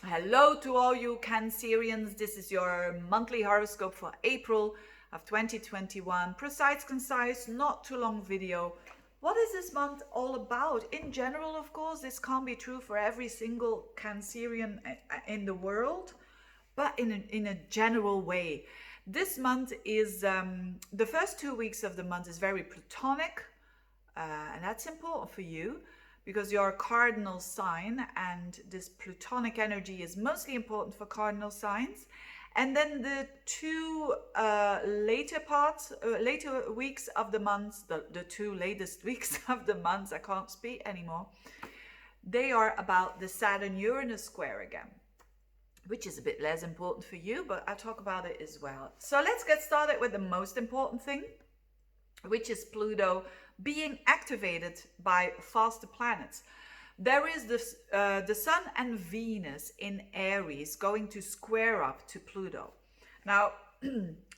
Hello to all you Cancerians. This is your monthly horoscope for April of 2021. Precise, concise, not too long video. What is this month all about? In general, of course, this can't be true for every single Cancerian in the world, but in a general way. This month is the first 2 weeks of the month is very platonic, and that's important for you because you're a cardinal sign, and this plutonic energy is mostly important for cardinal signs. And then the two later weeks of the month, the two latest weeks of the month, I can't speak anymore, they are about the Saturn Uranus square again, which is a bit less important for you, but I'll talk about it as well. So let's get started with the most important thing, which is Pluto being activated by faster planets. There is this, the Sun and Venus in Aries going to square up to Pluto. Now,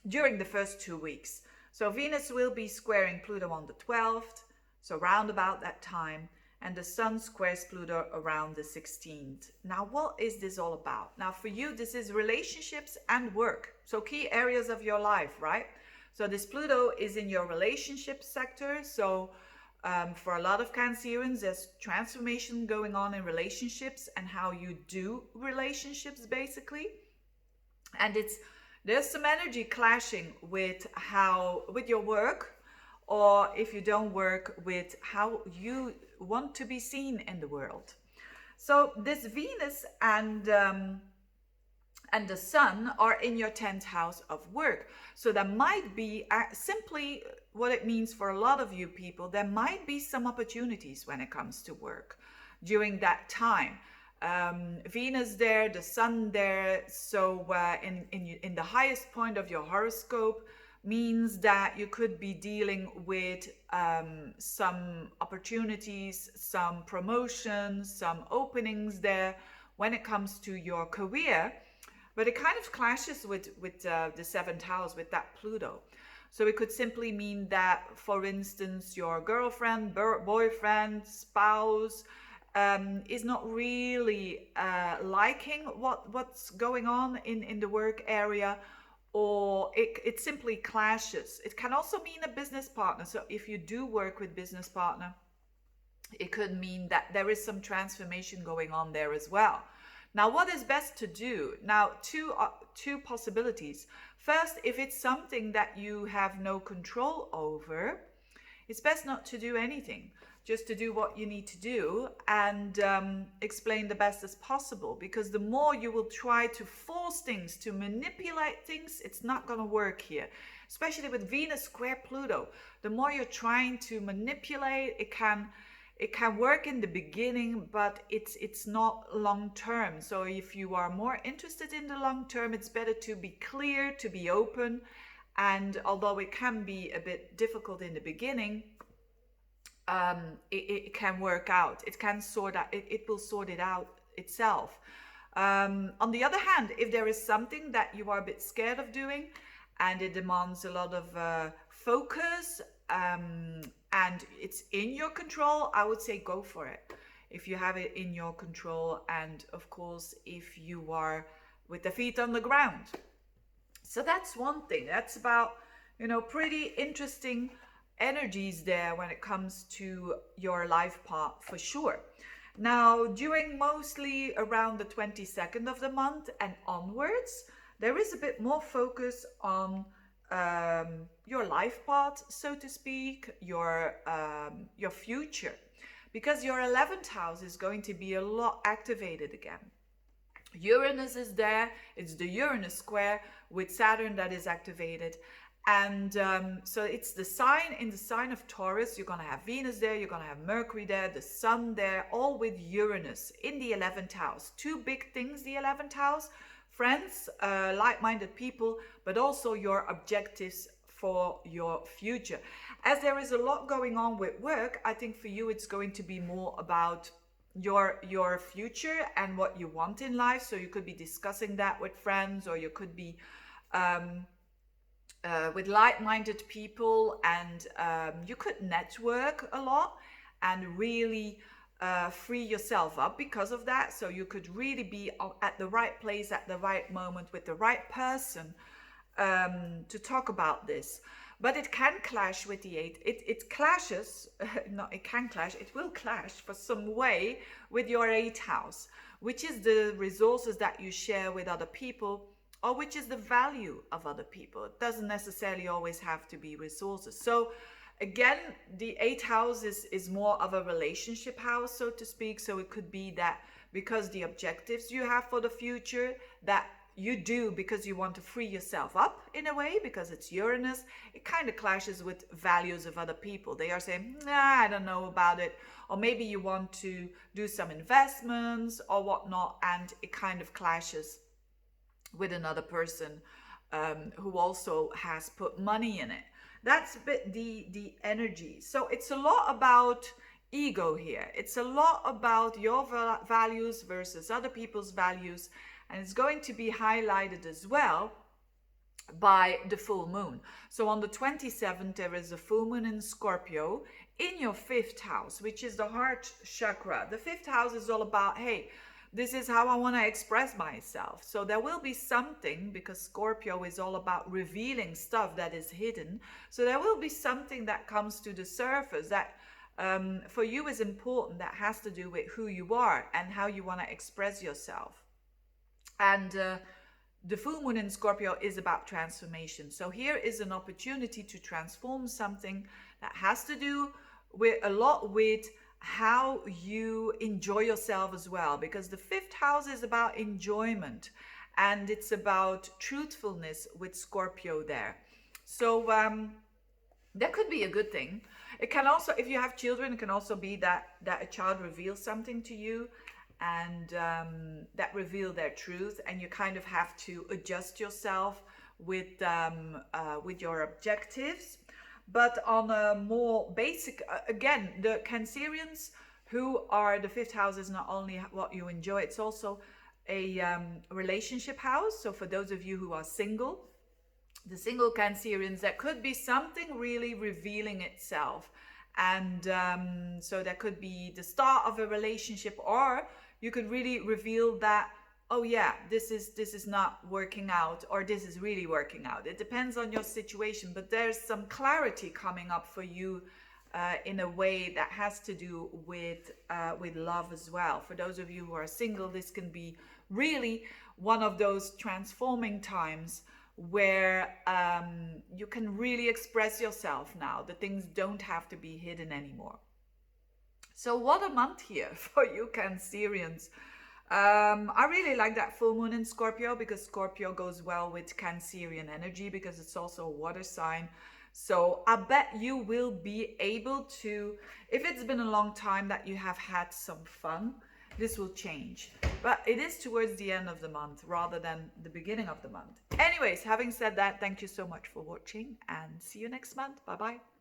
during the first 2 weeks. So Venus will be squaring Pluto on the 12th, so round about that time, and the Sun squares Pluto around the 16th. Now, what is this all about? Now, for you, this is relationships and work. So key areas of your life, right? So this Pluto is in your relationship sector. So for a lot of Cancerians, there's transformation going on in relationships and how you do relationships, basically. And there's some energy clashing with your work, or if you don't work, with how you want to be seen in the world. So this Venus and the Sun are in your 10th house of work. So there might be simply what it means for a lot of you people. There might be some opportunities when it comes to work during that time. Venus there, the Sun there. So in the highest point of your horoscope means that you could be dealing with some opportunities, some promotions, some openings there when it comes to your career. But it kind of clashes with the seventh house, with that Pluto. So it could simply mean that, for instance, your girlfriend, boyfriend, spouse is not really liking what's going on in the work area, or it simply clashes. It can also mean a business partner. So if you do work with business partner, it could mean that there is some transformation going on there as well. Now, what is best to do? Now, two possibilities. First, if it's something that you have no control over, it's best not to do anything. Just to do what you need to do and explain the best as possible. Because the more you will try to force things, to manipulate things, it's not going to work here. Especially with Venus square Pluto. The more you're trying to manipulate, it can work in the beginning, but it's not long term. So if you are more interested in the long term, it's better to be clear, to be open. And although it can be a bit difficult in the beginning, it can work out. It can sort out. It will sort it out itself. On the other hand, if there is something that you are a bit scared of doing, and it demands a lot of focus, and it's in your control, I would say go for it. If you have it in your control, and of course, if you are with the feet on the ground. So that's one thing. That's about, pretty interesting energies there when it comes to your life path, for sure. Now, during mostly around the 22nd of the month and onwards, there is a bit more focus on your life path, so to speak, your future, because your 11th house is going to be a lot activated again. Uranus is there. It's the Uranus square with Saturn that is activated. And so it's the sign of Taurus. You're going to have Venus there, you're going to have Mercury there, the Sun there, all with Uranus in the 11th house. Two big things, the 11th house: friends, like-minded people, but also your objectives for your future. As there is a lot going on with work, I think for you it's going to be more about your future and what you want in life. So you could be discussing that with friends, or you could be with like-minded people, and you could network a lot and really free yourself up because of that. So you could really be at the right place at the right moment with the right person to talk about this. But it can clash with the eight. It clashes, no, it can clash, it will clash for some way with your eighth house, which is the resources that you share with other people, or which is the value of other people. It doesn't necessarily always have to be resources. So again, the eighth house is more of a relationship house, so to speak. So it could be that because the objectives you have for the future, that you do because you want to free yourself up in a way, because it's Uranus, it kind of clashes with values of other people. They are saying, nah, I don't know about it. Or maybe you want to do some investments or whatnot, and it kind of clashes with another person who also has put money in it. That's a bit the energy. So it's a lot about ego here. It's a lot about your values versus other people's values. And it's going to be highlighted as well by the full moon. So on the 27th, there is a full moon in Scorpio in your fifth house, which is the heart chakra. The fifth house is all about, hey, this is how I want to express myself. So there will be something, because Scorpio is all about revealing stuff that is hidden. So there will be something that comes to the surface that for you is important, that has to do with who you are and how you want to express yourself. And the full moon in Scorpio is about transformation. So here is an opportunity to transform something that has to do with a lot with how you enjoy yourself as well, because the fifth house is about enjoyment and it's about truthfulness with Scorpio there. So that could be a good thing. It can also, if you have children, it can also be that a child reveals something to you and that reveal their truth, and you kind of have to adjust yourself with your objectives. But on a more basic, again, the Cancerians, who are, the fifth house is not only what you enjoy, it's also a relationship house. So for those of you who are single, the single Cancerians, there could be something really revealing itself. And so there could be the start of a relationship, or you could really reveal that, oh yeah, this is not working out, or this is really working out. It depends on your situation, but there's some clarity coming up for you in a way that has to do with love as well. For those of you who are single, this can be really one of those transforming times where you can really express yourself now. The things don't have to be hidden anymore. So what a month here for you Cancerians. I really like that full moon in Scorpio, because Scorpio goes well with Cancerian energy, because it's also a water sign. So I bet you will be able to, if it's been a long time that you have had some fun, this will change. But it is towards the end of the month rather than the beginning of the month. Anyways, having said that, thank you so much for watching and see you next month. Bye bye.